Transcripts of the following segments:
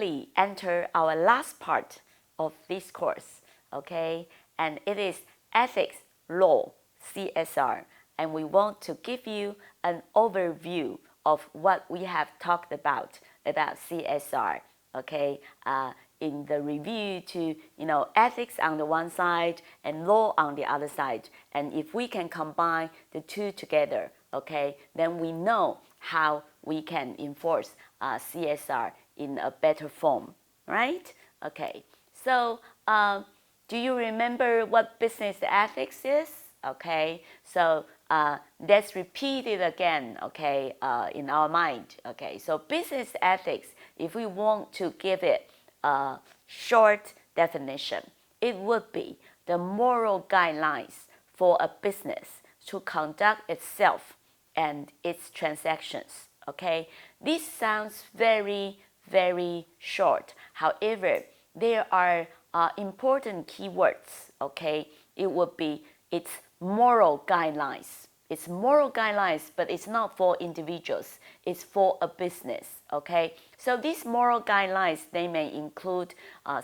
finally enter our last part of this course, okay? And it is Ethics, Law, CSR. And we want to give you an overview of what we have talked about CSR, okay? In the review to, ethics on the one side and law on the other side. And if we can combine the two together, okay, then we know how we can enforce CSR in a better form, right? Okay, so do you remember what business ethics is? Okay, so let's repeat it again, okay, in our mind. Okay, so business ethics, if we want to give it a short definition, it would be the moral guidelines for a business to conduct itself and its transactions. Okay, this sounds very, very short. However, there are important keywords. Okay, it would be its moral guidelines. It's moral guidelines, but it's not for individuals. It's for a business, okay? So these moral guidelines, they may include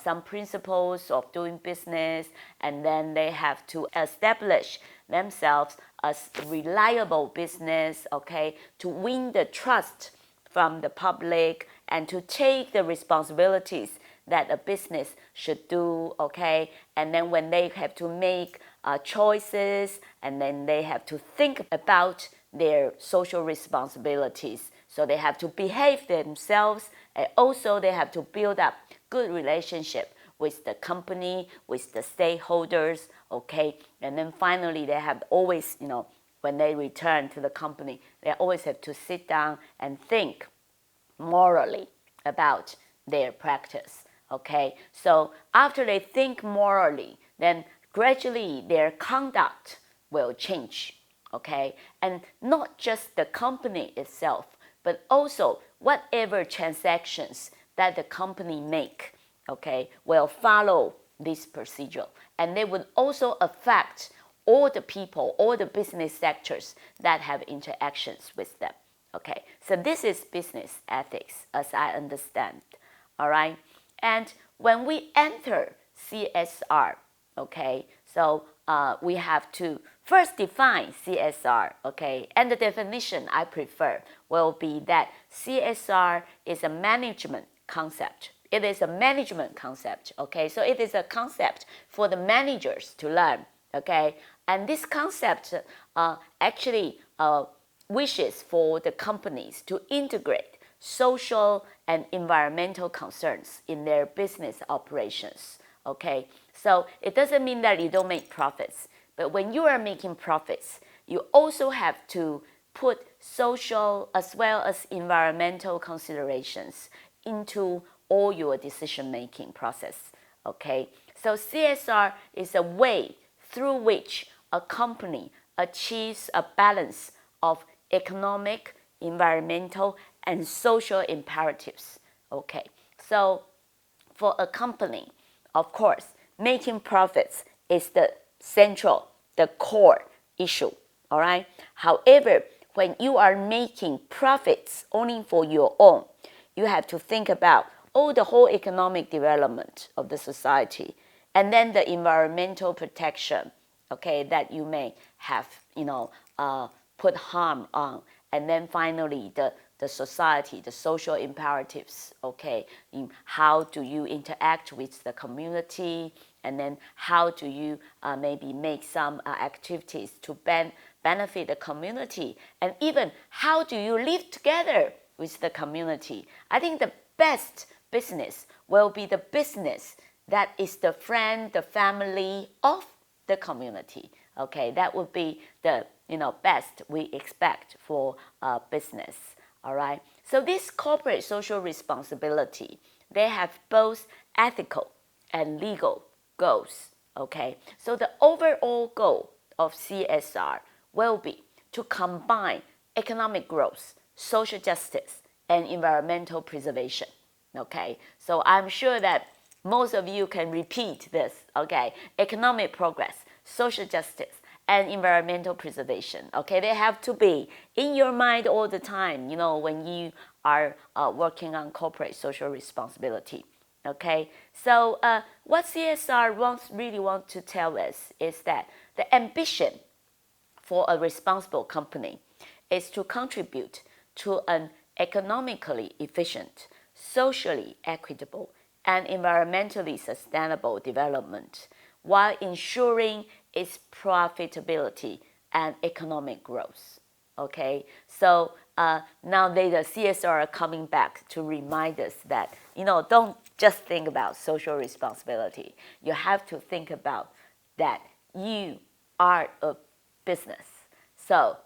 some principles of doing business, and then they have to establish themselves as reliable business, okay, to win the trust from the public and to take the responsibilities that a business should do, okay? And then when they have to make choices, and then they have to think about their social responsibilities. So they have to behave themselves, and also they have to build up good relationship with the company, with the stakeholders, okay? And then finally, they have always, when they return to the company, they always have to sit down and think morally about their practice. Okay, so after they think morally, then gradually their conduct will change. Okay, and not just the company itself, but also whatever transactions that the company make, okay, will follow this procedure, and they would also affect all the people, all the business sectors that have interactions with them. Okay, so this is business ethics as I understand. All right. And when we enter CSR, okay, so we have to first define CSR, okay, and the definition I prefer will be that CSR is a management concept. It is a management concept, okay, so it is a concept for the managers to learn, okay, and this concept actually wishes for the companies to integrate social and environmental concerns in their business operations, okay? So it doesn't mean that you don't make profits, but when you are making profits, you also have to put social as well as environmental considerations into all your decision-making process, okay? So CSR is a way through which a company achieves a balance of economic, environmental, and social imperatives, okay? So for a company, of course, making profits is the central, the core issue, all right? However, when you are making profits only for your own, you have to think about the whole economic development of the society, and then the environmental protection, okay, that you may have, put harm on, and then finally the society, the social imperatives, okay, how do you interact with the community, and then how do you maybe make some activities to benefit the community, and even how do you live together with the community. I think the best business will be the business that is the friend, the family of the community. Okay, that would be the best we expect for business. All right. So this corporate social responsibility, they have both ethical and legal goals. Okay. So the overall goal of CSR will be to combine economic growth, social justice, and environmental preservation. Okay. So I'm sure that most of you can repeat this. Okay. Economic progress, social justice, and environmental preservation. Okay, they have to be in your mind all the time, when you are working on corporate social responsibility. Okay, so what CSR really want to tell us is that the ambition for a responsible company is to contribute to an economically efficient, socially equitable, and environmentally sustainable development while ensuring its profitability and economic growth. Okay, so nowadays the CSR are coming back to remind us that, don't just think about social responsibility. You have to think about that you are a business. So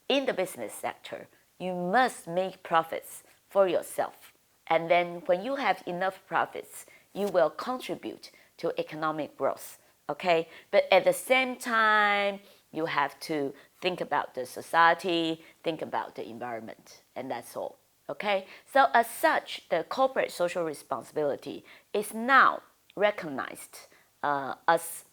in the business sector, you must make profits for yourself. And then when you have enough profits, you will contribute to economic growth. Okay, but at the same time, you have to think about the society, think about the environment, and that's all. Okay, so as such, the corporate social responsibility is now recognized as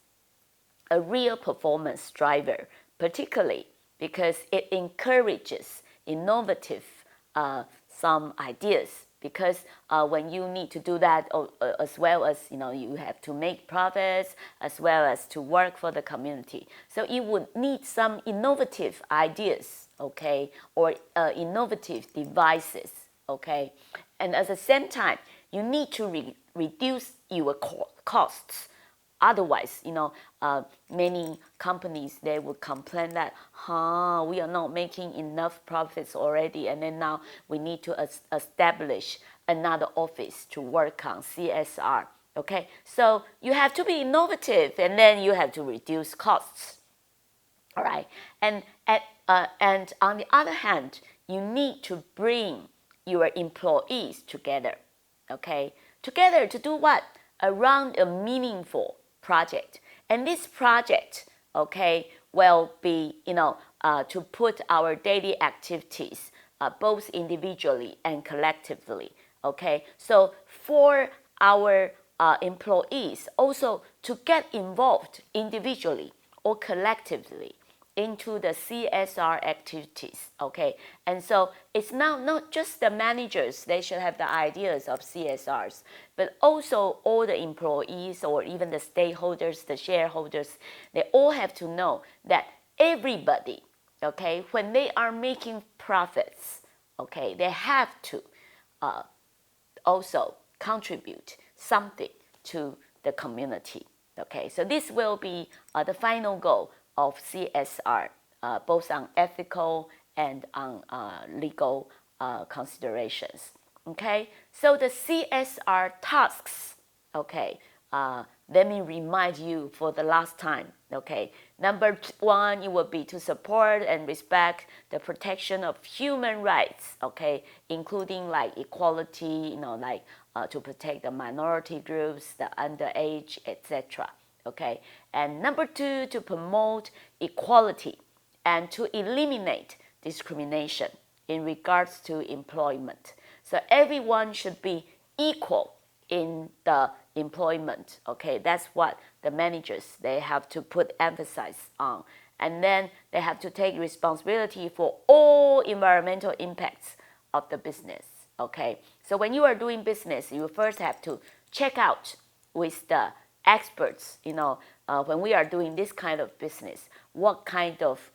a real performance driver, particularly because it encourages innovative some ideas. Because when you need to do that, as well as you have to make profits, as well as to work for the community, so you would need some innovative ideas, okay, or innovative devices, okay, and at the same time, you need to reduce your costs. Otherwise, many companies, they would complain that, we are not making enough profits already, and then now we need to establish another office to work on CSR. Okay, so you have to be innovative, and then you have to reduce costs. All right, and on the other hand, you need to bring your employees together. Okay, together to do what? Around a meaningful project. And this project, okay, will be, to put our daily activities both individually and collectively, okay? So for our employees also to get involved individually or collectively into the CSR activities, okay? And so it's now not just the managers, they should have the ideas of CSRs, but also all the employees or even the stakeholders, the shareholders, they all have to know that everybody, okay, when they are making profits, okay, they have to also contribute something to the community, okay? So this will be the final goal of CSR, both on ethical and on legal considerations. Okay, so the CSR tasks, okay, let me remind you for the last time, okay. Number one, it will be to support and respect the protection of human rights, okay, including like equality, to protect the minority groups, the underage, etc. Okay, and number two, to promote equality and to eliminate discrimination in regards to employment. So everyone should be equal in the employment. Okay, that's what the managers, they have to put emphasis on. And then they have to take responsibility for all environmental impacts of the business. Okay, so when you are doing business, you first have to check out with the experts, when we are doing this kind of business, what kind of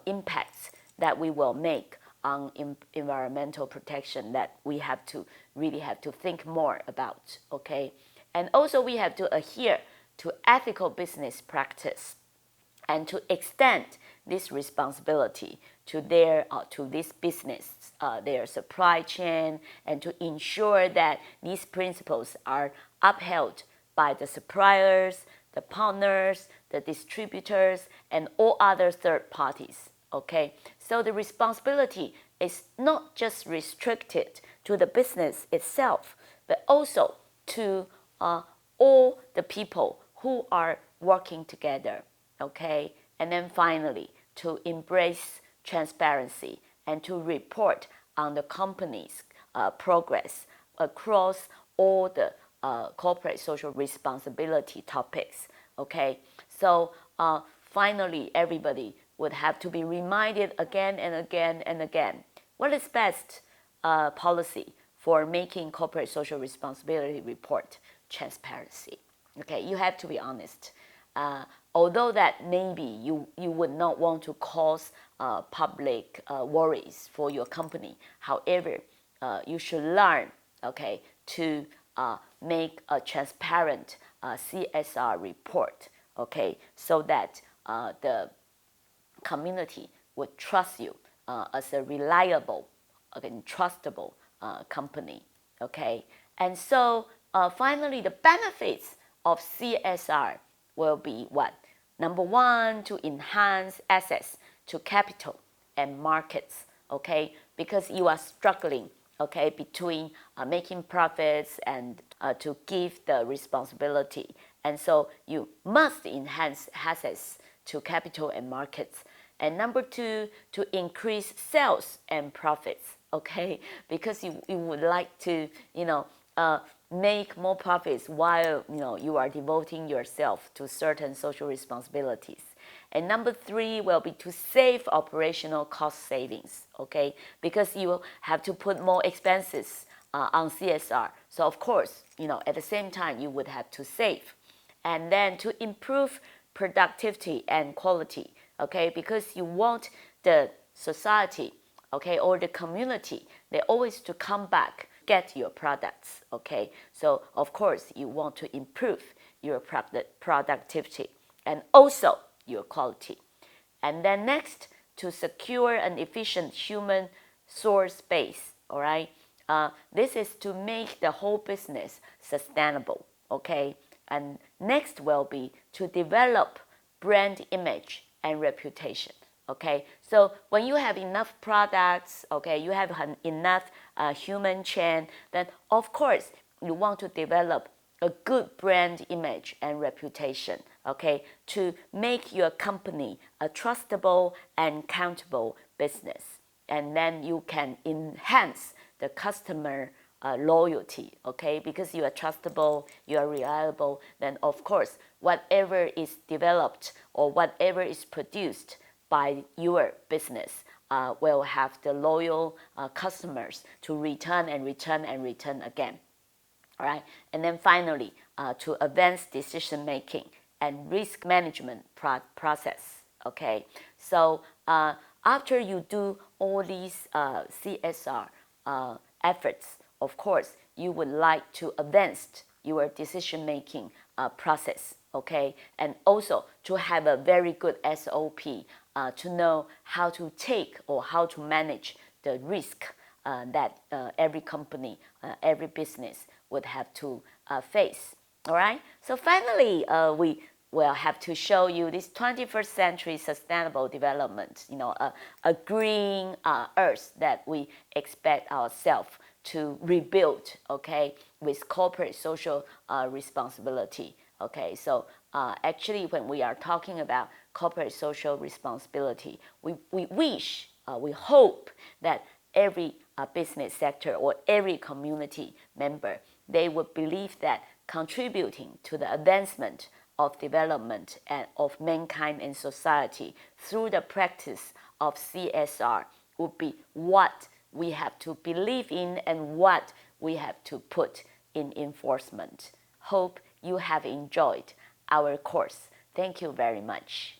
impacts that we will make on environmental protection that we have to really have to think more about, okay? And also we have to adhere to ethical business practice and to extend this responsibility to this business, their supply chain, and to ensure that these principles are upheld by the suppliers, the partners, the distributors, and all other third parties, okay? So the responsibility is not just restricted to the business itself, but also to all the people who are working together, okay? And then finally, to embrace transparency and to report on the company's progress across all the corporate social responsibility topics, okay? So finally, everybody would have to be reminded again and again and again, what is best policy for making corporate social responsibility report transparency. Okay, you have to be honest. Although that maybe you would not want to cause public worries for your company, however, you should learn, okay, to make a transparent CSR report, okay, so that the community would trust you as a reliable and trustable company, okay? And so finally, the benefits of CSR will be what? Number one, to enhance access to capital and markets, okay? Because you are struggling, okay, between making profits and to give the responsibility. And so you must enhance access to capital and markets. And number two, to increase sales and profits, okay? Because you would like to, make more profits while, you are devoting yourself to certain social responsibilities. And number three will be to save operational cost savings, okay? Because you have to put more expenses on CSR. So of course, at the same time, you would have to save. And then to improve productivity and quality, okay? Because you want the society, okay, or the community, they always to come back, get your products, okay? So of course, you want to improve your productivity and also your quality. And then next, to secure an efficient human source base, all right? This is to make the whole business sustainable, okay? And next will be to develop brand image and reputation, okay? So when you have enough products, okay, you have enough human chain, then of course you want to develop a good brand image and reputation, okay, to make your company a trustable and countable business. And then you can enhance the customer loyalty, okay, because you are trustable, you are reliable, then of course whatever is developed or whatever is produced by your business will have the loyal customers to return and return and return again. All right, and then finally, to advance decision making and risk management process. Okay, so after you do all these CSR efforts, of course, you would like to advance your decision making process. Okay, and also to have a very good SOP to know how to take or how to manage the risk that every company, every business would have to face. All right. So finally, we will have to show you this 21st century sustainable development. A green earth that we expect ourselves to rebuild. Okay, with corporate social responsibility. Okay, so actually, when we are talking about corporate social responsibility, we wish, we hope that every business sector or every community member, they would believe that contributing to the advancement of development and of mankind and society through the practice of CSR would be what we have to believe in and what we have to put in enforcement. Hope you have enjoyed our course. Thank you very much.